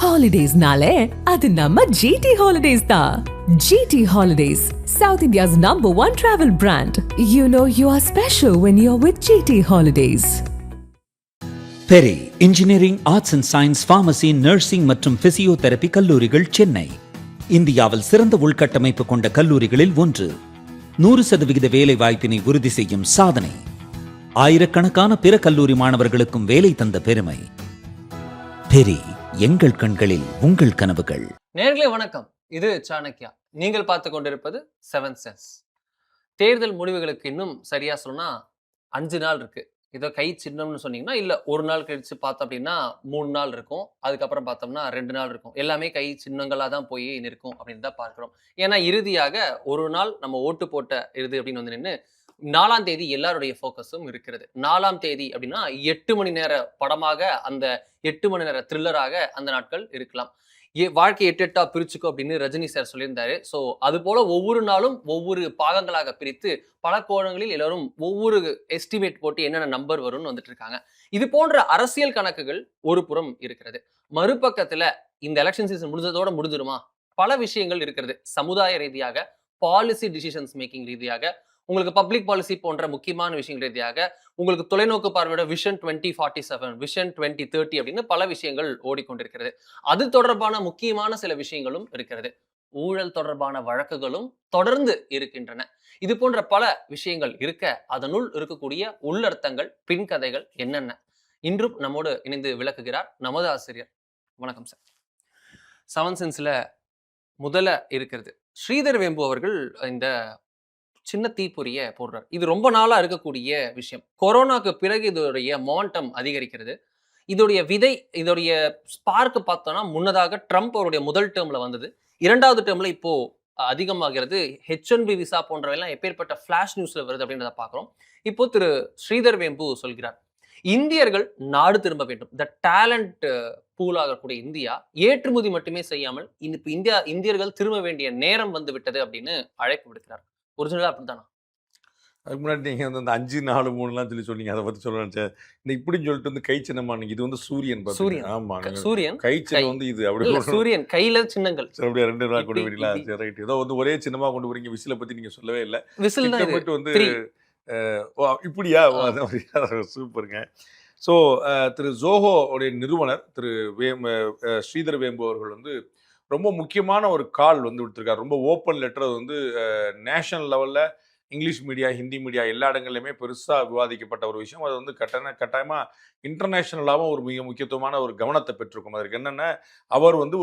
Holidays-nale, adu namma GT Holidays da. GT Holidays, South India's #1 travel brand. You know you are special when you're with GT Holidays. Peri engineering, arts and science, pharmacy, nursing மற்றும் physiotherapy கல்லூரிகள் சென்னை. இந்தியாவில் சிறந்த உள்கட்டமைப்பு கொண்ட கல்லூரிகளில் ஒன்று. 100% வேலை வாய்ப்பினை உறுதி செய்யும் சாதனை. ஆயிரக்கணக்கான பிற கல்லூரி மாணவர்களுக்கும் வேலை தந்த பெருமை. பெரி, எங்கள் கண்களில் உங்கள் கனவுகள். நேயர்களே வணக்கம், இது சாணக்யா. நீங்கள் பார்த்து கொண்டிருப்பது 7 சென்ஸ். தேர்தல் முடிவுகளுக்கு இன்னும் சரியா சொன்னா 5 நாள் இருக்கு. ஏதோ கை சின்னம்னு சொன்னீங்கன்னா இல்ல, ஒரு நாள் கழிச்சு பார்த்தோம் அப்படின்னா 3 நாள் இருக்கும். அதுக்கப்புறம் பார்த்தோம்னா 2 நாள் இருக்கும். எல்லாமே கை சின்னங்களா தான் போய் நிற்கும் அப்படின்னு தான் பார்க்கிறோம். ஏன்னா இறுதியாக ஒரு நாள் நம்ம ஓட்டு போட்ட இறுதி அப்படின்னு வந்து நின்று 4ஆம் தேதி எல்லாருடைய ஃபோக்கஸும் இருக்கிறது. 4ஆம் தேதி அப்படின்னா 8 மணி நேர படமாக, அந்த 8 மணி நேர த்ரில்லராக அந்த நாட்கள் இருக்கலாம். வாழ்க்கை 8 பிரிச்சுக்கோ அப்படின்னு ரஜினி சார் சொல்லியிருந்தாரு. ஸோ அது போல ஒவ்வொரு நாளும் ஒவ்வொரு பாகங்களாக பிரித்து பல கோணங்களில் எல்லாரும் ஒவ்வொரு எஸ்டிமேட் போட்டு என்னென்ன நம்பர் வரும்னு வந்துட்டு இருக்காங்க. இது போன்ற அரசியல் கணக்குகள் ஒரு புறம் இருக்கிறது. மறுபக்கத்துல இந்த எலெக்ஷன் சீசன் முடிஞ்சதோட முடிஞ்சிருமா? பல விஷயங்கள் இருக்கிறது. சமுதாய ரீதியாக, பாலிசி டிசிஷன்ஸ் மேக்கிங் ரீதியாக, உங்களுக்கு பப்ளிக் பாலிசி போன்ற முக்கியமான விஷயங்கள் ரீதியாக, உங்களுக்கு தொலைநோக்கு பார்வையோட விஷன் 2047, விஷன் 2030 அப்படின்னு பல விஷயங்கள் ஓடிக்கொண்டிருக்கிறது. அது தொடர்பான முக்கியமான சில விஷயங்களும் இருக்கிறது. ஊழல் தொடர்பான வழக்குகளும் தொடர்ந்து இருக்கின்றன. இது போன்ற பல விஷயங்கள் இருக்க, அதனுள் இருக்கக்கூடிய உள்ளர்த்தங்கள், பின்கதைகள் என்னென்ன இன்றும் நம்மோடு இணைந்து விளக்குகிறார் நமது ஆசிரியர். வணக்கம் சார். 7 சென்ஸ்ல முதல்ல இருக்கிறது ஸ்ரீதர் வேம்பு அவர்கள் இந்த சின்ன தீப்பொறிய போடுறார். இது ரொம்ப நாளா இருக்கக்கூடிய விஷயம். கொரோனாக்கு பிறகு இதோடைய மொமெண்டம் அதிகரிக்கிறது. இதோடைய விதை, இதோடைய ஸ்பார்க் பார்த்தோம்னா முன்னதாக ட்ரம்ப் அவருடைய முதல் டேர்ம்ல வந்தது. 2வது டேர்ம்ல இப்போ அதிகமாகிறது. H1B விசா போன்றவையெல்லாம் எப்பேற்பட்ட ஃபிளாஷ் நியூஸ்ல வருது அப்படின்றத பார்க்கிறோம். இப்போ திரு ஸ்ரீதர் வேம்பு சொல்கிறார், இந்தியர்கள் நாடு திரும்ப வேண்டும். த டேலண்ட் பூல் ஆகக்கூடிய இந்தியா ஏற்றுமதி மட்டுமே செய்யாமல் இந்தியர்கள் திரும்ப வேண்டிய நேரம் வந்து விட்டது அப்படின்னு அழைப்பு விடுக்கிறார். ஒரிஜினலா அப்படித்தானா? அதுக்கு முன்னாடி நீங்கள் வந்து அந்த 5, 4, 3லாம் சொன்னீங்க. அதை பற்றி சொல்ல நினச்சேன். இந்த இப்படின்னு சொல்லிட்டு வந்து கை சின்னமா, நீங்கள் இது வந்து சூரியன். சூரியன். ஆமா, சூரியன் கை சின்னம் வந்து இது அப்படி சூரியன் கையில சின்னங்கள். அப்படியே 2 நாள் கொண்டு வரீங்களா? சரி, ரைட். ஏதோ வந்து ஒரே சின்னமா கொண்டு வரீங்க. விசில பற்றி நீங்கள் சொல்லவே இல்லை. விசில் தான் போயிட்டு வந்து இப்படியா? சூப்பருங்க. ஸோ திரு ஜோஹோ உடைய நிறுவனர் திரு ஸ்ரீதர் வேம்பு அவர்கள் வந்து ரொம்ப முக்கியமான ஒரு கால் வந்து விடுத்திருக்காரு. ரொம்ப ஓப்பன் லெட்டர். அது வந்து நேஷனல் லெவலில் இங்கிலீஷ் மீடியா, ஹிந்தி மீடியா எல்லா இடங்கள்லையுமே பெருசாக விவாதிக்கப்பட்ட ஒரு விஷயம். அது வந்து கட்டாயமாக இன்டர்நேஷ்னலாகவும் ஒரு மிக முக்கியத்துவமான ஒரு கவனத்தை பெற்றிருக்கும். அதற்கு என்னென்ன, அவர் வந்து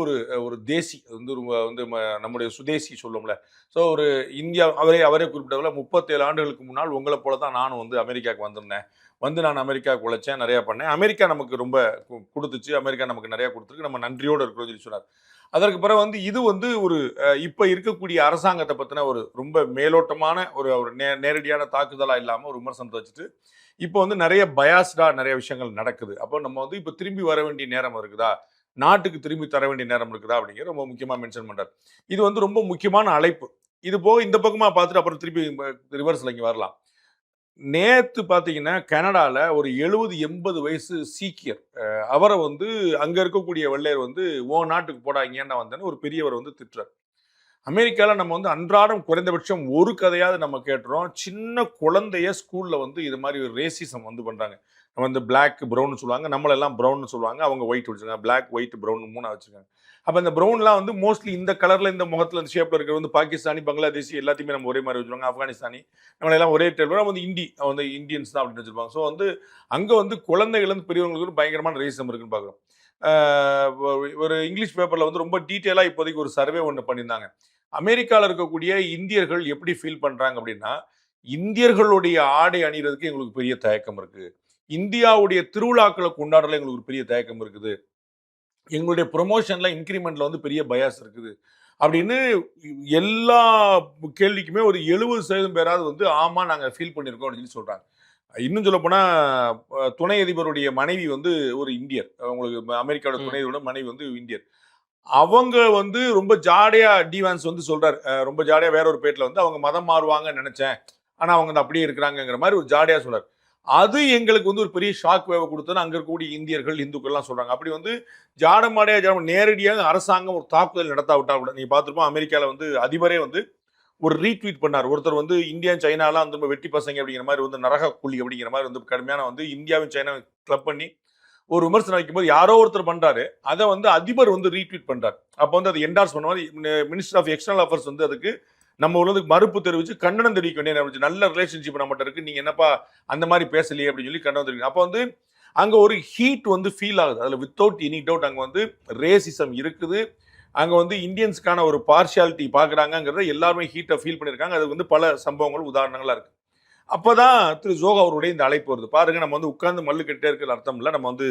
ஒரு தேசி வந்து வந்து நம்முடைய சுதேசி சொல்லுவோம்ல. ஸோ ஒரு இந்தியா, அவரே குறிப்பிட்டதில் 37 ஆண்டுகளுக்கு முன்னால் உங்களை போல தான் நானும் வந்து அமெரிக்காவுக்கு வந்திருந்தேன். நான் அமெரிக்காவுக்கு உழைச்சேன், நிறையா பண்ணேன். அமெரிக்கா நமக்கு ரொம்ப கொடுத்துச்சு, அமெரிக்கா நமக்கு நிறையா கொடுத்துருக்கு, நம்ம நன்றியோடு இருக்கிறோம்னு சொல்லி சொன்னார். அதற்கு பிறகு வந்து இது வந்து ஒரு இப்போ இருக்கக்கூடிய அரசாங்கத்தை பற்றின ஒரு ரொம்ப மேலோட்டமான ஒரு நேரடியான தாக்குதலாக இல்லாமல் ஒரு விமர்சனத்தை வச்சுட்டு இப்போ வந்து நிறைய பயாஸ்டாக நிறைய விஷயங்கள் நடக்குது. அப்போ நம்ம வந்து இப்போ திரும்பி வர வேண்டிய நேரம் இருக்குதா, நாட்டுக்கு திரும்பி தர வேண்டிய நேரம் இருக்குதா அப்படிங்கிற ரொம்ப முக்கியமாக மென்ஷன் பண்ணுறாரு. இது வந்து ரொம்ப முக்கியமான அழைப்பு. இது போக இந்த பக்கமாக பார்த்துட்டு அப்புறம் திருப்பி ரிவர்ஸில் இங்கே வரலாம். நேற்று பார்த்தீங்கன்னா கனடாவில் ஒரு 70-80 வயசு சீக்கியர், அவரை வந்து அங்கே இருக்கக்கூடிய வெள்ளையர் வந்து நாட்டுக்கு போடாங்கன்னு வந்தேன்னு ஒரு பெரியவர் வந்து திட்டுறார். அமெரிக்காவில் நம்ம வந்து அன்றாடம் குறைந்தபட்சம் ஒரு கதையாவது நம்ம கேட்டுறோம். சின்ன குழந்தைய ஸ்கூலில் வந்து இது மாதிரி ஒரு ரேசிசம் வந்து பண்ணுறாங்க. நம்ம வந்து பிளாக் ப்ரௌன் சொல்லுவாங்க, நம்மளெல்லாம் ப்ரௌன்னு சொல்லுவாங்க, அவங்க ஒயிட் வச்சுருக்காங்க. பிளாக், ஒயிட், ப்ரௌன் 3 வச்சுருக்காங்க. அப்போ இந்த ப்ரௌன்லாம் வந்து மோஸ்ட்லி இந்த கலரில், இந்த முகத்தில், இந்த ஷேப்பில் இருக்கிற வந்து பாகிஸ்தானி, பங்களாதேஷி எல்லாத்தையுமே நம்ம ஒரே மாதிரி வச்சுருவாங்க. ஆப்கானிஸ்தானி, நம்மளெல்லாம் ஒரே டேபிள். நம்ம வந்து வந்து இந்தியன்ஸ் தான் அப்படின்னு வச்சுருப்பாங்க. ஸோ வந்து அங்கே வந்து குழந்தைகள் வந்து பெரியவங்களுக்கு பயங்கரமான ரேசிசம் இருக்குன்னு பார்க்குறோம். ஒரு இங்கிலீஷ் பேப்பரில் வந்து ரொம்ப டீட்டெயிலாக இப்போதைக்கு ஒரு சர்வே ஒன்று பண்ணியிருந்தாங்க. அமெரிக்காவில் இருக்கக்கூடிய இந்தியர்கள் எப்படி ஃபீல் பண்ணுறாங்க அப்படின்னா, இந்தியர்களுடைய ஆடை அணிகிறதுக்கு எங்களுக்கு பெரிய தயக்கம் இருக்குது, இந்தியாவுடைய திருவிழாக்களை கொண்டாடுறதுல எங்களுக்கு ஒரு பெரிய தயக்கம் இருக்குது, எங்களுடைய ப்ரொமோஷன்ல இன்க்ரிமெண்ட்ல வந்து பெரிய பயாஸ் இருக்குது அப்படின்னு எல்லா கேள்விக்குமே ஒரு 70% பேராவது வந்து ஆமா நாங்கள் ஃபீல் பண்ணியிருக்கோம் அப்படின்னு சொல்றாங்க. இன்னும் சொல்ல போனா துணை அதிபருடைய மனைவி வந்து ஒரு இந்தியர். உங்களுக்கு அமெரிக்காவோட துணை அதிபரோட மனைவி வந்து இந்தியர். அவங்க வந்து ரொம்ப ஜாலியா டிவான்ஸ் வந்து சொல்றாரு, ரொம்ப ஜாலியா வேற ஒரு பேட்டில் வந்து அவங்க மதம் மாறுவாங்கன்னு நினைச்சேன், ஆனா அவங்க அப்படியே இருக்கிறாங்கிற மாதிரி ஒரு ஜாலியா சொல்றாரு. அது எங்களுக்கு வந்து ஒரு பெரிய ஷாக் வேவ கொடுத்தது அங்க இருக்கக்கூடிய இந்தியர்கள் இந்துக்கள்லாம் சொல்றாங்க. அப்படி வந்து ஜாடமாடையா நேரடியாக அரசாங்கம் ஒரு தாக்குதல் நடத்தாவிட்டா கூட நீங்க பார்த்துருப்போம். அமெரிக்கால வந்து அதிபரே வந்து ஒரு ரீட்வீட் பண்ணார். ஒருத்தர் வந்து இந்தியா சைனாலாம் வந்து வெட்டி பசங்க அப்படிங்கிற மாதிரி வந்து நரக கூலி அப்படிங்கிற மாதிரி வந்து கடுமையான வந்து இந்தியாவும் சைனாவும் கிளப் பண்ணி ஒரு விமர்சனம் வைக்கும்போது யாரோ ஒருத்தர் பண்றாரு. அதை வந்து அதிபர் வந்து ரீட்வீட் பண்றாரு. அப்போ வந்து அதை என்டார்ஸ் பண்ணுவார். மினிஸ்டர் ஆஃப் எக்ஸ்டர்னல் அஃபேர்ஸ் வந்து அதுக்கு நம்ம உள்ளதுக்கு மறுப்பு தெரிவிச்சு கண்டனம் தெரிவிக்க வேண்டிய நல்ல ரிலேஷன்ஷிப் நம்மகிட்ட இருக்கு, நீங்க என்னப்பா அந்த மாதிரி பேசலையே அப்படின்னு சொல்லி கண்டனம் தெரிவிக்கும். அப்போ வந்து அங்க ஒரு ஹீட் வந்து ஃபீல் ஆகுது. அதுல வித்தவுட் எனி டவுட் அங்க வந்து ரேசிசம் இருக்குது. அங்க வந்து இந்தியன்ஸ்க்கான ஒரு பார்ஷியாலிட்டி பாக்குறாங்கிறத எல்லாருமே ஹீட்டை ஃபீல் பண்ணியிருக்காங்க. அது வந்து பல சம்பவங்கள் உதாரணங்களா இருக்கு. அப்பதான் திரு ஜோகோ அவருடைய இந்த அழைப்பு வருது. பாருங்க, நம்ம வந்து உட்கார்ந்து மல்லு கட்டே இருக்கிற அர்த்தம் இல்லை, நம்ம வந்து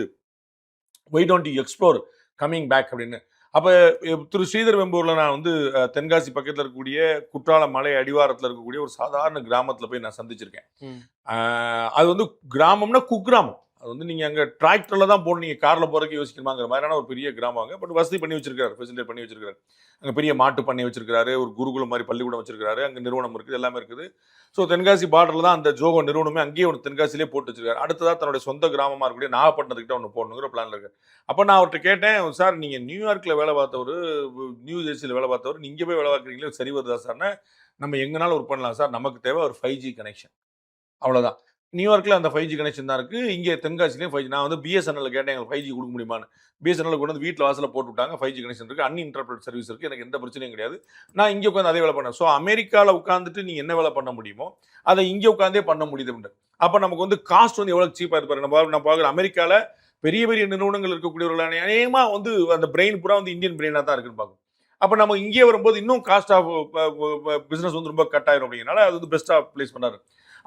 why don't you explore coming back அப்படின்னு. அப்ப திரு ஸ்ரீதர் வெம்பூர்ல நான் வந்து தென்காசி பக்கத்துல இருக்கக்கூடிய குற்றாலம் மலை அடிவாரத்துல இருக்கக்கூடிய ஒரு சாதாரண கிராமத்துல போய் நான் சந்திச்சிருக்கேன். அது வந்து கிராமம்னா குக்கிராமம். அது வந்து நீங்க அங்க டிராக்டர்ல தான் போகணும், நீங்க கார்ல போறதுக்கு யோசிக்கணுமாங்கிற மாதிரியான ஒரு பெரிய கிராமம். பட் வசதி பண்ணி வச்சிருக்காரு, ஃபெசிலிட்டேட் பண்ணி வச்சிருக்காரு. அங்க பெரிய மாட்டு பண்ணை வச்சிருக்காரு, ஒரு குருகுலம் மாதிரி பள்ளிக்கூடம் வச்சிருக்காரு, அங்க நிறுவனம் இருக்குது, எல்லாமே இருக்குது. ஸோ தென்காசி பார்டர்ல தான் அந்த ஜோகோ நிறுவனமே அங்கேயே ஒன்று தென்காசிலே போட்டு வச்சிருக்காரு. அடுத்ததாக தன்னுடைய சொந்த கிராமமா இருக்கக்கூடிய நாகப்பட்டினத்துக்கிட்ட ஒன்று போடணுங்கிற பிளான்ல இருக்கு. அப்போ நான் அவர்கிட்ட கேட்டேன், சார் நீங்க நியூயார்க்ல வேலை பார்த்தவர், நியூ ஜெர்சியில் வேலை பார்த்தவர், நீங்க போய் வேலை பார்க்குறீங்களே சரி வருதா சார்னா, நம்ம எங்கனாலும் ஒர்க் பண்ணலாம் சார், நமக்கு தேவை ஒரு 5G கனெக்ஷன், அவ்வளோதான். நியூயார்க்கில் அந்த 5G கனெக்ஷன் தான் இருக்குது, இங்கே தென்காசிலையும் 5G. நான் வந்து பிஎஸ்என்எல் கேட்டேன், எங்களுக்கு 5G கொடுக்க முடியுமான்னு. பிஎஸ்என்எல் கொண்டு வந்து வீட்டில் வாசலில் போட்டு விட்டாங்க. 5G கனெக்ஷன் இருக்குது, அன்இன்டர்ப்ரெட் சர்வீஸ் இருக்குது, எனக்கு எந்த பிரச்சனையும் கிடையாது. நான் இங்கே உட்காந்து அதே வேலை பண்ணேன். ஸோ அமெரிக்காவில் உட்காந்துட்டு நீங்கள் என்ன வேலை பண்ண முடியுமோ அதை இங்கே உட்காந்தே பண்ண முடியுது அப்படின்ட்டு. அப்போ நமக்கு வந்து காஸ்ட் வந்து எவ்வளோ சீப்பாக இருப்பாரு. நான் பார்க்குற அமெரிக்காவில் பெரிய பெரிய நிறுவனங்கள் இருக்கக்கூடியவர்கள் அநேகமாக வந்து அந்த பிரெயின் பூரா வந்து இந்தியன் பிரெயினாக தான் இருக்குன்னு பார்க்கும். அப்போ நம்ம இங்கே வரும்போது இன்னும் காஸ்ட் ஆஃப் பிஸ்னஸ் வந்து ரொம்ப கட் ஆயிரும் அப்படிங்கிறனால அது வந்து பெஸ்ட்டாக பிளேஸ் பண்ணாரு.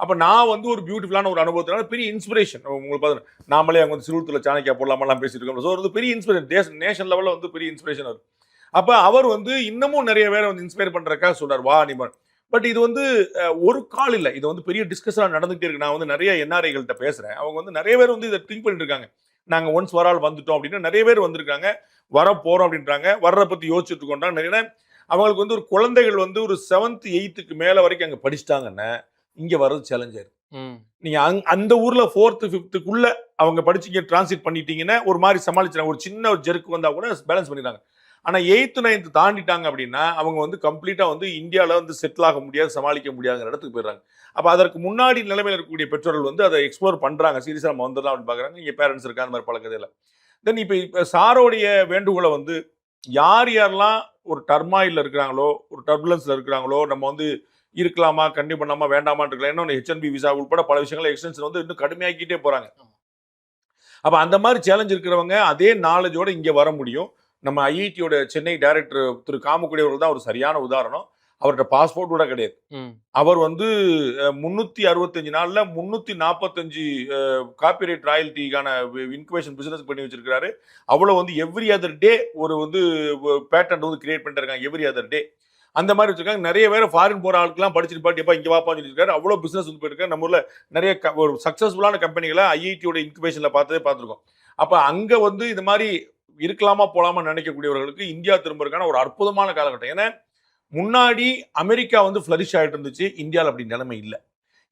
அப்போ நான் வந்து ஒரு பியூட்டிஃபுல்லான ஒரு அனுபவத்தினால பெரிய இன்ஸ்பிரேஷன். உங்களுக்கு பார்த்தீங்கன்னா நாமளே அங்கே வந்து சிறுவத்தில் சாணக்கியா போடலாமெல்லாம் பேசிட்டு இருக்கோம். ஸோ ஒரு பெரிய இன்ஸ்பிரேஷன், நேஷன் லெவலில் வந்து பெரிய இன்ஸ்பிரேஷன் வரும். அப்போ அவர் வந்து இன்னமும் நிறைய பேரை வந்து இன்ஸ்பயர் பண்ணுறக்காக சொல்றார், வா நீ. பட் இது வந்து ஒரு கால் இல்லை, இது வந்து பெரிய டிஸ்கஷனாக நடந்துகிட்டே இருக்கு. நான் வந்து நிறைய என்ஆர்ஐகள்கிட்ட பேசுகிறேன். அவங்க வந்து நிறைய பேர் வந்து இதை திங்க் பண்ணிட்டு இருக்காங்க. நாங்கள் ஒன்ஸ் வரால் வந்துட்டோம் அப்படின்னு நிறைய பேர் வந்திருக்காங்க, வர போகிறோம் அப்படின்றாங்க, வர்றதை பற்றி யோசிச்சுட்டு இருக்கோன்றாங்க. நிறைய அவங்களுக்கு வந்து ஒரு குழந்தைகள் வந்து ஒரு 7th 8th மேலே வரைக்கும் அங்கே படிச்சுட்டாங்கன்னா இங்க வர்றது சேலஞ்ச் ஆயிரும். நீங்க அந்த ஊர்ல 4th 5th அவங்க படிச்சு இங்க டிரான்ஸ்லேட் பண்ணிட்டீங்கன்னா ஒரு மாதிரி சமாளிச்சாங்க. ஒரு சின்ன ஒரு ஜெருக்கு வந்தா கூட பேலன்ஸ் பண்ணிடுறாங்க. ஆனா 8th 9th தாண்டிட்டாங்க அப்படின்னா அவங்க வந்து கம்ப்ளீட்டா வந்து இந்தியாவில வந்து செட்டில் ஆக முடியாது, சமாளிக்க முடியாதுங்கிற இடத்துக்கு போயிடுறாங்க. அப்ப அதற்கு முன்னாடி நிலைமையில் இருக்கக்கூடிய பெற்றோர்கள் வந்து அதை எக்ஸ்ப்ளோர் பண்றாங்க. சீரியஸா நம்ம வந்துடலாம் அப்படின்னு பாக்குறாங்க. இங்க பேரண்ட்ஸ் இருக்கா அந்த மாதிரி பழக்கத்தில். தென் இப்ப சாரோடைய வேண்டுகோளை வந்து யார் யாரெல்லாம் ஒரு டர்மாயில இருக்கிறாங்களோ, ஒரு டர்புலன்ஸ்ல இருக்கிறாங்களோ, நம்ம வந்து இருக்கலாமா, கண்டிப்பா பண்ணாமா, வேண்டாமான்னு இருக்கலாம். இன்னொன்று H1B விசா உட்பட பல விஷயங்களை எக்ஸ்டென்ஷன் வந்து இன்னும் கடுமையாக்கிட்டே போறாங்க. அப்ப அந்த மாதிரி சேலஞ்ச் இருக்கிறவங்க அதே நாலேஜோட இங்க வர முடியும். நம்ம ஐஐடியோட சென்னை டைரக்டர் திரு காமக்குடி அவர்கள் தான் ஒரு சரியான உதாரணம். அவர்கிட்ட பாஸ்போர்ட் கூட கிடையாது. அவர் வந்து 365 நாள்ல 345 காப்பிரைட் ராயல்ட்டிக்கான இன்குபேஷன் பிசினஸ் பண்ணி வச்சிருக்காரு. அவ்வளவு வந்து எவ்ரி அதர் டே ஒரு வந்து பேட்டன்ட் வந்து கிரியேட் பண்ணிட்டு இருக்காங்க, எவ்ரி அதர் டே. அந்த மாதிரி வச்சிருக்காங்க. நிறைய பேர் ஃபாரின் போற ஆளுக்கெல்லாம் படிச்சுட்டு பாட்டியப்பா இங்க வாப்பான்னு சொல்லியிருக்காரு. அவ்வளோ பிசினஸ் வந்து போயிருக்காரு. நம்ம ஊர்ல நிறைய ஒரு சக்சஸ்ஃபுல்லான கம்பெனிகளை ஐஐடியோட இன்குபேஷன்ல பார்த்துருக்கோம். அப்ப அங்க வந்து இது மாதிரி இருக்கலாமா போலாமா நினைக்கக்கூடியவர்களுக்கு இந்தியா திரும்பறதுக்கான ஒரு அற்புதமான காலகட்டம். ஏன்னா முன்னாடி அமெரிக்கா வந்து ஃபிளரிஷ் ஆகிட்டு இருந்துச்சு, இந்தியாவில் அப்படி நிலைமை இல்லை.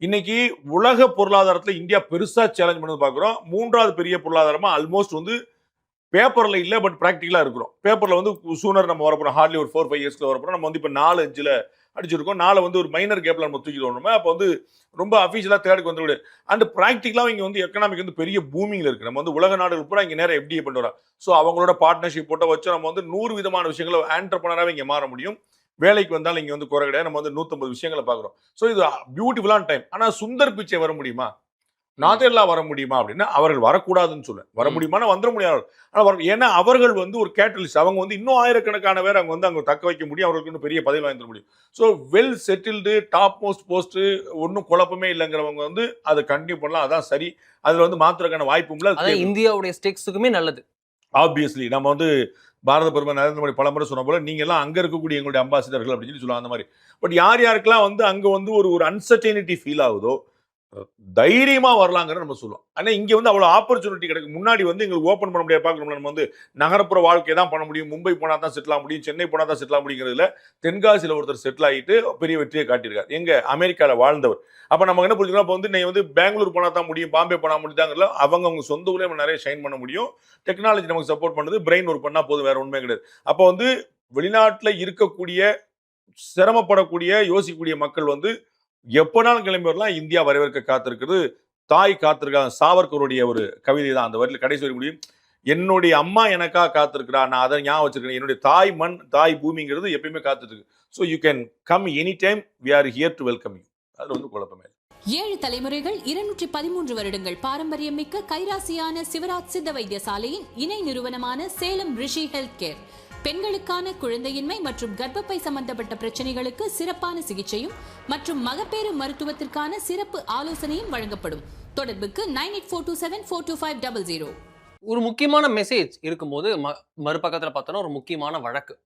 இன்னைக்கு உலக பொருளாதாரத்தில் இந்தியா பெருசா சேலஞ்ச் பண்ணது பார்க்குறோம். 3வது பெரிய பொருளாதாரமா ஆல்மோஸ்ட் வந்து பேப்பர்ல இல்லை, பட் ப்ராக்டிக்கலா இருக்கிறோம். பேப்பர்ல வந்து சூனர் நம்ம வரப்போறோம், ஹார்ட்லி ஒரு 4-5 இயர்ஸ்ல வரப்போறோம். நம்ம வந்து இப்போ 4-5 அடிச்சிருக்கோம். 4 வந்து ஒரு மைனர் கேப்ல நம்ம தூக்கிட்டு வரணுமே. அப்போ வந்து ரொம்ப அஃபீஷியலா தேர்டுக்கு வந்து விடு. அண்ட் ப்ராக்டிக்கலா இங்க வந்து எக்கனாமிக் வந்து பெரிய பூமிங்ல இருக்கு. நம்ம வந்து உலக நாடுகள் பூரா இங்க நேரம் FDI பண்ணிட்டு வரோம். ஸோ அவங்களோட பார்ட்னர்ஷிப் போட்ட வச்சு நம்ம வந்து 100 விதமான விஷயங்களை ஆண்டர்பிரனராகவே இங்க மாற முடியும். வேலைக்கு வந்தாலும் இங்க வந்து குறை கிடையாது. நம்ம வந்து 150 விஷயங்களை பார்க்குறோம். ஸோ இது பியூட்டிஃபுல்லான டைம். ஆனா சுந்தர் பிச்சை வர முடியுமா, நாதெல்லாம் வர முடியுமா அப்படின்னா அவர்கள் வரக்கூடாதுன்னு சொல்ல, வர முடியுமானா வந்துட முடியாது. ஆனால் ஏன்னா அவர்கள் வந்து ஒரு கேட்டலிஸ்ட். அவங்க வந்து இன்னும் ஆயிரக்கணக்கான பேர் அவங்க வந்து அங்கே தக்க வைக்க முடியும், அவர்களுக்கு இன்னும் பெரிய பதவி வாங்கிட முடியும். So well settled top most post ஒன்றும் குழப்பமே இல்லைங்கிறவங்க வந்து அதை கண்டினியூ பண்ணலாம். அதான் சரி. அதில் வந்து மாத்திரக்கான வாய்ப்பும் இல்லை. இந்தியாவுடைய ஸ்டேக்ஸுக்குமே நல்லது. ஆப்வியஸ்லி நம்ம வந்து பாரத பிரதமர் நரேந்திர மோடி பலமுறை சொன்ன போல நீங்க எல்லாம் அங்க இருக்கக்கூடிய எங்களுடைய அம்பாசிடர்கள் அப்படின்னு சொல்லி சொல்லுவாங்க அந்த மாதிரி. பட் யார் யாருக்கெல்லாம் வந்து அங்க வந்து ஒரு அன்சர்டனிட்டி ஃபீல் ஆகுதோ, தைரியமா வரலாங்கிறத நம்ம சொல்லுவோம். ஆனா இங்க வந்து அவ்வளவு ஆப்பர்ச்சுனிட்டி கிடைக்கும். முன்னாடி வந்து எங்களுக்கு ஓப்பன் பண்ண முடியாது. பார்க்கணும் நம்ம வந்து நகரப்புற வாழ்க்கை தான் பண்ண முடியும், மும்பை போனா தான் செட்டில் ஆக முடியும், சென்னை போனா தான் செட்டில் ஆக முடியுங்கிறதுல தென்காசியில ஒருத்தர் செட்டில் ஆகிட்டு பெரிய வெற்றியை காட்டியிருக்காரு. எங்க அமெரிக்கால வாழ்ந்தவர். அப்ப நம்ம என்ன புரிஞ்சுக்கலாம், அப்ப வந்து நீ வந்து பெங்களூர் போனா தான் முடியும், பாம்பே போனா முடியுதாங்கிறதுல அவங்க சொந்த ஊர்ல நம்ம நிறைய ஷைன் பண்ண முடியும். டெக்னாலஜி நமக்கு சப்போர்ட் பண்ணுது, பிரெயின் ஒர்க் பண்ணா போதும், வேற ஒண்ணுமே கிடையாது. அப்ப வந்து வெளிநாட்டுல இருக்கக்கூடிய சிரமப்படக்கூடிய யோசிக்கக்கூடிய மக்கள் வந்து எப்பனாலும் கிளம்பி வரலாம். இந்தியா வரவேற்க காத்திருக்கிறது. தாய் காத்திருக்காங்க. சாவர்கருடைய ஒரு கவிதை தான் அந்த வரியில கடைசி வரை முடியும். என்னுடைய அம்மா எனக்காக காத்திருக்கிறா, நான் அதை ஞாபகம் வச்சிருக்கேன். என்னுடைய தாய் மண், தாய் பூமிங்கிறது எப்பயுமே காத்துட்டு இருக்கு. So you can come any time, we are here to welcome you. அதுல வந்து குழப்பமே இல்லை. 7 தலைமுறைகள் 213 வருடங்கள் பாரம்பரியமிக்க கைராசியான சிவராஜ் சித்த வைத்தியசாலையின் இணை நிறுவனமான சேலம் ரிஷி ஹெல்த் கேர் பெண்களுக்கான குழந்தையின்மை மற்றும் கர்ப்பப்பை சம்பந்தப்பட்ட பிரச்சனைகளுக்கு சிறப்பான சிகிச்சையும் மற்றும் மகப்பேறு மருத்துவத்திற்கான சிறப்பு ஆலோசனையும் வழங்கப்படும். தொடர்புக்கு 9842742500. ஒரு முக்கியமான மெசேஜ் இருக்கும்போது மறுபக்கத்துல பார்த்தோன்னா ஒரு முக்கியமான வழக்கு.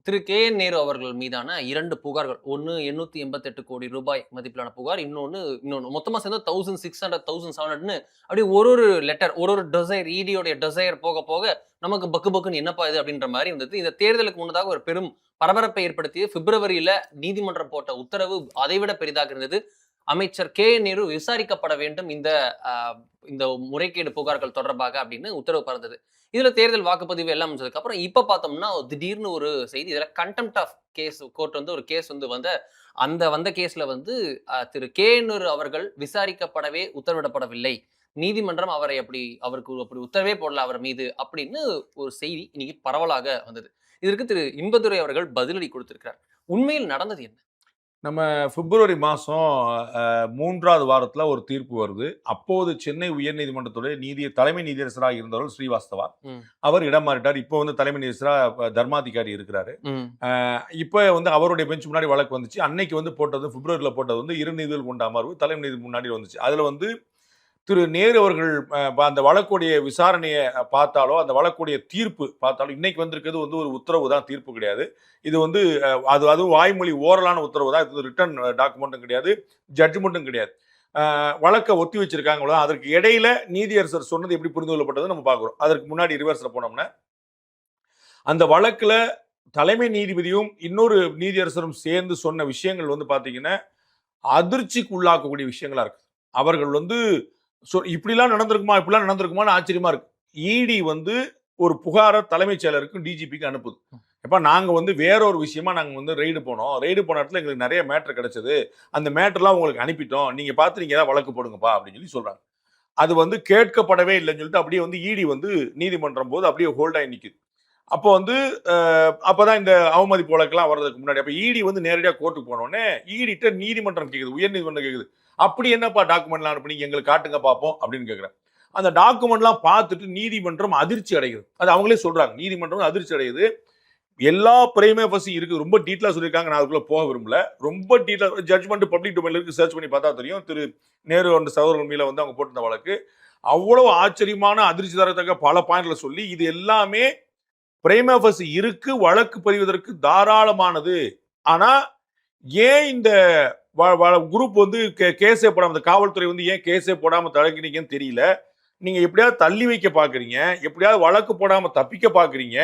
திரு KN நேரு அவர்கள் மீதான 2 புகார்கள். ஒன்று 888 கோடி ரூபாய் மதிப்பிலான புகார், இன்னொன்று மொத்தமாக சேர்ந்து 1600 1700ன்னு அப்படியே ஒரு லெட்டர், ஒரு டொசைர், ஈடியோடைய டொசைர் போக போக நமக்கு பக்கு பக்குன்னு என்னப்பா இது அப்படின்ற மாதிரி இருந்தது. இந்த தேர்தலுக்கு முன்னதாக ஒரு பெரும் பரபரப்பை ஏற்படுத்திய பிப்ரவரியில நீதிமன்றம் போட்ட உத்தரவு அதைவிட பெரிதாக இருந்தது. அமைச்சர் KN நேரு விசாரிக்கப்பட வேண்டும் இந்த முறைகேடு புகார்கள் தொடர்பாக அப்படின்னு உத்தரவு பறந்தது. இதுல தேர்தல் வாக்குப்பதிவு எல்லாம் முடிஞ்சதுக்கு அப்புறம் இப்ப பார்த்தோம்னா திடீர்னு ஒரு செய்தி, இதுல கண்டெம்ட் ஆஃப் கேஸ் கோர்ட் வந்து ஒரு கேஸ் வந்து வந்த கேஸ்ல வந்து திரு KN நேரு அவர்கள் விசாரிக்கப்படவே உத்தரவிடப்படவில்லை, நீதிமன்றம் அவருக்கு அப்படி உத்தரவே போடல அவர் மீது அப்படின்னு ஒரு செய்தி இன்னைக்கு பரவலாக வந்தது. இதற்கு திரு இன்பதுரை அவர்கள் பதிலடி கொடுத்திருக்கிறார். உண்மையில் நடந்தது என்ன? நம்ம பிப்ரவரி மாதம் 3வது வாரத்தில் ஒரு தீர்ப்பு வருது. அப்போது சென்னை உயர்நீதிமன்றத்துடைய தலைமை நீதியரசராக இருந்தவர் ஸ்ரீவாஸ்தவா, அவர் இடம் மாறிட்டார். இப்போ வந்து தலைமை நீதியரசராக தர்மாதிகாரி இருக்கிறாரு. இப்போ வந்து அவருடைய பெஞ்ச் முன்னாடி வழக்கு வந்துச்சு. அன்னைக்கு வந்து போட்டது பிப்ரவரியில் போட்டது வந்து 2 நீதிபதிகள் கொண்ட அமர்வு தலைமை நீதி முன்னாடி வந்துச்சு. அதில் வந்து திரு நேரு அவர்கள் அந்த வழக்குடைய விசாரணையை பார்த்தாலோ அந்த வழக்குடைய தீர்ப்பு பார்த்தாலும் இன்னைக்கு வந்திருக்கிறது வந்து ஒரு உத்தரவு தான், தீர்ப்பு கிடையாது. இது வந்து அதுவும் வாய்மொழி ஓரலான உத்தரவு தான். இது ரிட்டன் டாக்குமெண்ட்டும் கிடையாது, ஜட்ஜ்மெண்ட்டும் கிடையாது. வழக்கை ஒத்தி வச்சிருக்காங்க. அதற்கு இடையில நீதியரசர் சொன்னது எப்படி புரிந்து கொள்ளப்பட்டது நம்ம பார்க்குறோம். அதற்கு முன்னாடி ரிவர்ஸ்ல போனோம்னா அந்த வழக்குல தலைமை நீதிபதியும் இன்னொரு நீதியரசரும் சேர்ந்து சொன்ன விஷயங்கள் வந்து பார்த்தீங்கன்னா அதிர்ச்சிக்கு உள்ளாக்கக்கூடிய விஷயங்களா இருக்கு. அவர்கள் வந்து இப்படிலாம் நடந்திருக்குமான்னு ஆச்சரியமா இருக்கு. இடி வந்து ஒரு புகாரை தலைமைச் செயலருக்கும் டிஜிபிக்கு அனுப்புது. எப்ப நாங்க வந்து வேற ஒரு விஷயமா நாங்க வந்து ரெய்டு போன இடத்துல எங்களுக்கு நிறைய மேட்டர் கிடைச்சது, அந்த மேட்டர்லாம் உங்களுக்கு அனுப்பிட்டோம், நீங்க பார்த்து நீங்க ஏதாவது வழக்கு போடுங்கப்பா அப்படின்னு சொல்லி சொல்றாங்க. அது வந்து கேட்கப்படவே இல்லைன்னு சொல்லிட்டு அப்படியே வந்து இடி வந்து நீதிமன்றம் போது அப்படியே ஹோல்ட் ஆகி நிக்குது. அப்போ வந்து அப்பதான் இந்த அவமதிப்பு வழக்கெல்லாம் வர்றதுக்கு முன்னாடி அப்ப இடி வந்து நேரடியாக கோர்ட்டுக்கு போனோடனே ஈடிட்ட நீதிமன்றம் கேக்குது, உயர் நீதிமன்றம் கேக்குது, அப்படி என்னப்பா டாக்குமெண்ட்லாம் அனுப்பி எங்களுக்கு காட்டுங்க பார்ப்போம் அப்படின்னு கேட்குறேன். அந்த டாக்குமெண்ட்லாம் பார்த்துட்டு நீதிமன்றம் அதிர்ச்சி அடைகிறது. அது அவங்களே சொல்றாங்க, நீதிமன்றம் அதிர்ச்சி அடையுது. எல்லா பிரைமே ஃபர்ஸ்ட் இருக்கு, ரொம்ப டீட்டெயிலாக சொல்லியிருக்காங்க. நான் அதுக்குள்ள போக விரும்பல. ரொம்ப டீட்டெயில் ஜட்ஜ்மெண்ட் பப்ளிக் டொமைன்ல இருக்கு, சர்ச் பண்ணி பார்த்தா தெரியும். திரு நேரு அந்த சகோதரர்கள் மீது வந்து அவங்க போட்டிருந்த வழக்கு அவ்வளவு ஆச்சரியமான அதிர்ச்சி தரத்தக்க பல பாயிண்ட்ல சொல்லி இது எல்லாமே பிரைமே ஃபர்ஸ்ட் இருக்கு, வழக்கு பதிவதற்கு தாராளமானது. ஆனா ஏன் இந்த குரூப் வந்து கேஸே போடாம, இந்த காவல்துறை வந்து ஏன் கேஸே போடாம தடங்கினீங்கன்னு தெரியல. நீங்க எப்படியாவது தள்ளி வைக்க பாக்குறீங்க, எப்படியாவது வழக்கு போடாம தப்பிக்க பாக்குறீங்க,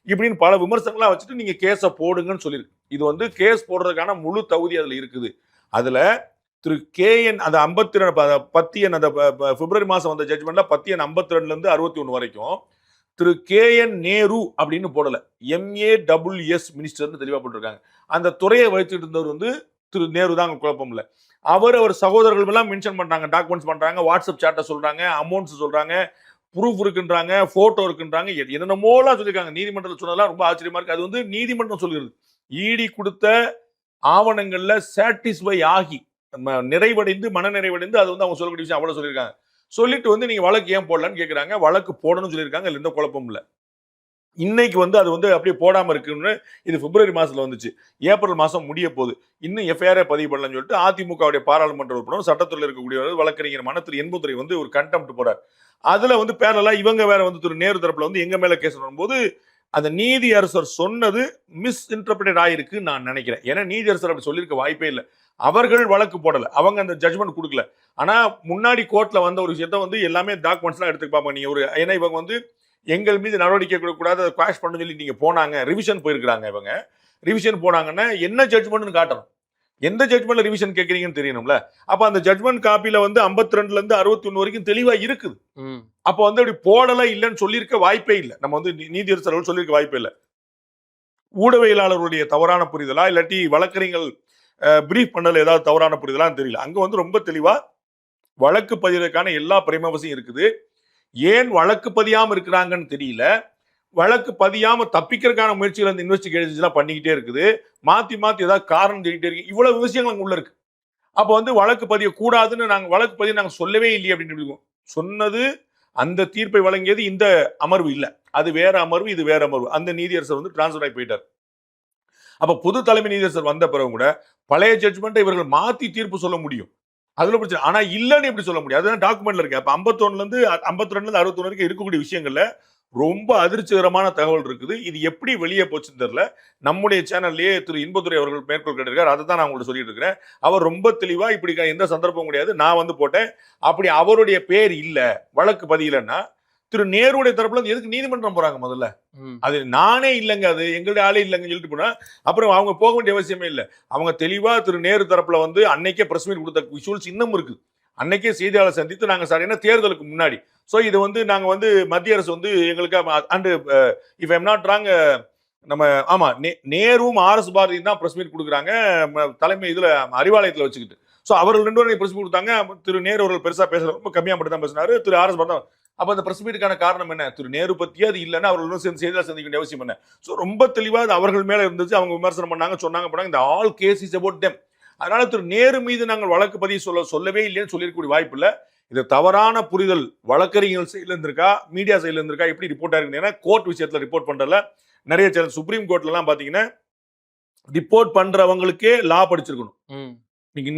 இப்படின்னு பல விமர்சனங்களா வச்சுட்டு நீங்க கேஸை போடுங்கன்னு சொல்லியிருக்கு. இது வந்து கேஸ் போடுறதுக்கான முழு தகுதி அதுல இருக்குது. அதுல திரு KN அந்த 52 பத்தியன் அந்த பிப்ரவரி மாசம் வந்த ஜட்ஜ்மெண்ட்ல பத்தியன் 52ல இருந்து 61 வரைக்கும் திரு KN நேரு அப்படின்னு போடல, MASS மினிஸ்டர்னு தெளிவா போட்டிருக்காங்க. அந்த துறையை வகிச்சுட்டு இருந்தவர் வந்து திரு நேரு தான், குழப்பம் இல்லை. அவர் சகோதரர்கள் எல்லாம் மென்ஷன் பண்றாங்க, டாக்குமெண்ட்ஸ் பண்றாங்க, வாட்ஸ்அப் சாட்டை சொல்றாங்க, அமௌண்ட்ஸ் சொல்றாங்க, ப்ரூஃப் இருக்குன்றாங்க, போட்டோ இருக்குன்றாங்க, என்னென்னமோலாம் சொல்லியிருக்காங்க. நீதிமன்றத்தில் சொன்னதெல்லாம் ரொம்ப ஆச்சரியமா இருக்கு. அது வந்து நீதிமன்றம் சொல்லுகிறது. இடி கொடுத்த ஆவணங்கள்ல சாட்டிஸ்ஃபை ஆகி நிறைவடைந்து மனநிறைவடைந்து அது வந்து அவங்க சொல்லக்கூடிய விஷயம் அவ்வளவு சொல்லியிருக்காங்க. சொல்லிட்டு வந்து நீங்க வழக்கு ஏன் போடலான்னு கேட்கிறாங்க. வழக்கு போடணும்னு சொல்லியிருக்காங்க, இதுல எந்த குழப்பமும் இல்லை. இன்னைக்கு வந்து அது வந்து அப்படியே போடாம இருக்குன்னு, இது பிப்ரவரி மாசத்துல வந்துச்சு, ஏப்ரல் மாசம் முடிய போகுது, இன்னும் எஃப்ஐஆர் பதிவு பண்ணலன்னு சொல்லிட்டு அதிமுகவுடைய பாராளுமன்ற உறுப்பினர் சட்டத்துறையில் இருக்கக்கூடிய வழக்கறிஞர் திரு என்பதுரை வந்து ஒரு கண்டெம்ட் போறார். அதுல வந்து பேரலா இவங்க வேற வந்து திரு நேரு தரப்புல வந்து எங்க மேல கேஸ் வரும்போது அந்த நீதியரசர் சொன்னது மிஸ்இன்டர்பிரேட் ஆயிருக்கு நான் நினைக்கிறேன். ஏன்னா நீதியரசர் அப்படி சொல்லியிருக்க வாய்ப்பே இல்லை. அவர்கள் வழக்கு போடல, அவங்க அந்த ஜட்மெண்ட் கொடுக்கல. ஆனா முன்னாடி கோர்ட்ல வந்த ஒரு விஷயத்த வந்து எல்லாமே டாக்குமெண்ட்ஸ்லாம் எடுத்து பார்ப்பாங்க. நீங்க ஒரு ஏன்னா இவங்க வந்து எங்கள் மீது நடவடிக்கை கொடுக்கக்கூடாது, அதை குவாஷ் பண்ண சொல்லி நீங்க போனாங்க, ரிவிஷன் போயிருக்கிறாங்க. இவங்க ரிவிஷன் போனாங்கன்னா என்ன ஜட்மெண்ட்னு காட்டணும். எந்த ஜட்மெண்ட்ல ரிவிஷன் கேட்கறீங்கன்னு தெரியணும்ல. அப்ப அந்த ஜட்மெண்ட் காப்பில வந்து 52ல இருந்து 61 வரைக்கும் தெளிவா இருக்குது. அப்ப வந்து அப்படி போடல இல்லைன்னு சொல்லியிருக்க வாய்ப்பே இல்லை. நம்ம வந்து நீதியரசர்கள் சொல்லியிருக்க வாய்ப்பே இல்லை. ஊடகவியலாளர்களுடைய தவறான புரிதலா இல்லாட்டி வழக்கறிஞர்கள் பிரீஃப் பண்ணல ஏதாவது தவறான புரிதலான்னு தெரியல. அங்க வந்து ரொம்ப தெளிவா வழக்கு பதிவதற்கான எல்லா பிரேமவசியம் இருக்குது. ஏன் வழக்கு பதியாம இருக்கிறாங்கன்னு தெரியல. வழக்கு பதியாம தப்பிக்கிறதுக்கான முயற்சிகள் அந்த இன்வெஸ்டிகேஷன்ஸ் எல்லாம் பண்ணிக்கிட்டே இருக்குது. மாத்தி மாத்தி ஏதாவது காரணம் தேடிட்டே இருக்கு. இவ்வளவு விஷயங்கள் அங்க உள்ள இருக்கு. அப்ப வந்து வழக்கு பதிய கூடாதுன்னு வழக்கு பதிவு நாங்க சொல்லவே இல்லையே அப்படின்னு சொன்னது. அந்த தீர்ப்பை வழங்கியது இந்த அமர்வு இல்ல, அது வேற அமர்வு, இது வேற அமர்வு. அந்த நீதியரசர் வந்து டிரான்ஸ்பர் ஆகி போயிட்டார். அப்ப புது தலைமை நீதியரசர் வந்த பிறகு கூட பழைய ஜட்மெண்ட்டை இவர்கள் மாத்தி தீர்ப்பு சொல்ல முடியும். அதுல பிரச்சனை. ஆனா இல்லன்னு எப்படி சொல்ல முடியும்? அதுதான் டாக்குமெண்ட்ல இருக்கு. அப்ப 51ல இருந்து 52ல இருந்து 61 வரைக்கும் இருக்கக்கூடிய விஷயங்கள்ல ரொம்ப அதிர்ச்சிகரமான தகவல் இருக்குது. இது எப்படி வெளியே போச்சுன்னு தெரியல. நம்முடைய சேனல்லேயே திரு இன்பதுரை அவர்கள் மேற்கோள் கேட்டிருக்காரு. அதை தான் நான் உங்களுக்கு சொல்லிட்டு இருக்கிறேன். அவர் ரொம்ப தெளிவா இப்படி எந்த சந்தர்ப்பம் கிடையாது, நான் வந்து போட்டேன், அப்படி அவருடைய பேர் இல்ல வழக்கு பதியலன்னா திரு நேருடைய தரப்புல இருந்து எதுக்கு நீதிமன்றம் போறாங்க? முதல்ல அது நானே இல்லைங்க, அது எங்களுடைய ஆளே இல்லைங்கன்னு சொல்லிட்டு போனா அப்புறம் அவங்க போக வேண்டிய அவசியமே இல்லை. அவங்க தெளிவா திரு நேரு தரப்புல வந்து அன்னைக்கே பிரஸ் மீட் கொடுத்த விஷுவல்ஸ் இன்னும் இருக்கு. அன்னைக்கே செய்தியாளர் சந்தித்து நாங்க சார் என்ன தேர்தலுக்கு முன்னாடி ஸோ இது வந்து நாங்க வந்து மத்திய அரசு வந்து எங்களுக்கு and if I'm not wrong நம்ம ஆமா நேருவும் RS பாரதியும் தான் பிரஸ் மீட் கொடுக்குறாங்க தலைமை இதுல அறிவாலயத்துல வச்சுக்கிட்டு. ஸோ அவர்கள் 2 பேரும் பிரஸ் மீட் கொடுத்தாங்க. திரு நேரு அவர்கள் பெருசா பேசுறாரு, ரொம்ப கம்மியா மட்டும் தான் பேசினாரு. திரு RS பாரதி. அப்ப அந்த பிரஸ் மீட்டுக்கான காரணம் என்ன? திரு நேரு பத்தியே அது இல்லைன்னா அவர்களும் சேர்ந்து செய்தியாளர் சந்திக்க வேண்டிய அவசியம் என்ன? ஸோ ரொம்ப தெளிவா அது அவர்கள் மேல இருந்துச்சு. அவங்க விமர்சனம் பண்ணாங்க, சொன்னாங்க போனாங்க. இந்த all case is about them. அதனால திரு நேரு மீது நாங்கள் வழக்கு பதிவு சொல்லவே இல்லைன்னு சொல்லிருக்கக்கூடிய வாய்ப்பு இல்லை. இது தவறான புரிதல் வழக்கறிஞர்கள் சைட்ல இருந்திருக்கா, மீடியா சைட்ல இருந்திருக்கா, எப்படி ரிப்போர்ட் ஆயிருக்கு? ஏன்னா கோர்ட் விஷயத்துல ரிப்போர்ட் பண்றதுல நிறைய சேனல் சுப்ரீம் கோர்ட்ல எல்லாம் பாத்தீங்கன்னா ரிப்போர்ட் பண்றவங்களுக்கே லா படிச்சிருக்கணும்.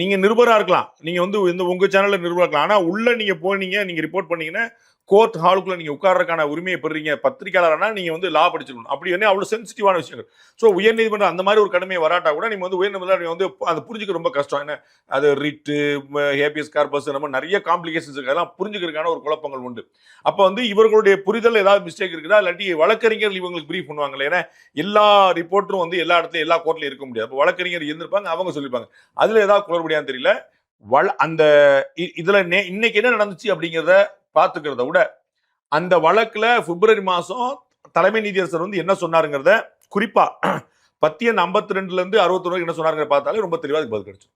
நீங்க நிருபரா இருக்கலாம், நீங்க வந்து உங்க சேனல்ல நிருபரா இருக்கலாம். ஆனா உள்ள நீங்க போனீங்க, நீங்க ரிப்போர்ட் பண்ணீங்கன்னா கோர்ட் ஹாலுக்குள்ள நீங்க உட்கார்றதுக்கான உரிமையை பெறுறீங்க. பத்திரிகையாளர்னா நீங்க வந்து லா படிச்சிருக்கணும். அப்படி என்ன அவ்வளவு சென்சிட்டிவான விஷயங்கள். ஸோ உயர்நீதிமன்றம் அந்த மாதிரி ஒரு கடமையை வராட்டா கூட நீங்க வந்து உயர்நீதிமன்றம் வந்து அதை புரிஞ்சுக்க ரொம்ப கஷ்டம். என்ன அது ரிட்டு, ஹேபியஸ் கார்பஸ், நம்ம நிறைய காம்ப்ளிகேஷன்ஸ் இருக்கு. அதெல்லாம் புரிஞ்சுக்கிறதுக்கான ஒரு குழப்பங்கள் உண்டு. அப்ப வந்து இவர்களுடைய புரிதல் ஏதாவது மிஸ்டேக் இருக்குதா, இல்லாட்டி வழக்கறிஞர்கள் இவங்களுக்கு பிரீஃப் பண்ணுவாங்களே. ஏன்னா எல்லா ரிப்போர்ட்டரும் வந்து எல்லா இடத்துலயும் எல்லா கோர்ட்லயும் இருக்க முடியாது. அப்போ வழக்கறிஞர் இருந்திருப்பாங்க, அவங்க சொல்லியிருப்பாங்க. அதுல ஏதாவது குளறுபடியான்னு தெரியல. அந்த இதுல இன்னைக்கு என்ன நடந்துச்சு அப்படிங்கிறத பாத்துக்கிறத விட அந்த வழக்குல பிப்ரவரி மாசம் தலைமை நீதியரசர் வந்து என்ன சொன்னாருங்கிறத குறிப்பா 10 எண் 52ல இருந்து 61 வரைக்கும் என்ன சொன்னாருங்க பார்த்தாலே ரொம்ப தெளிவா பதில் கிடைச்சு.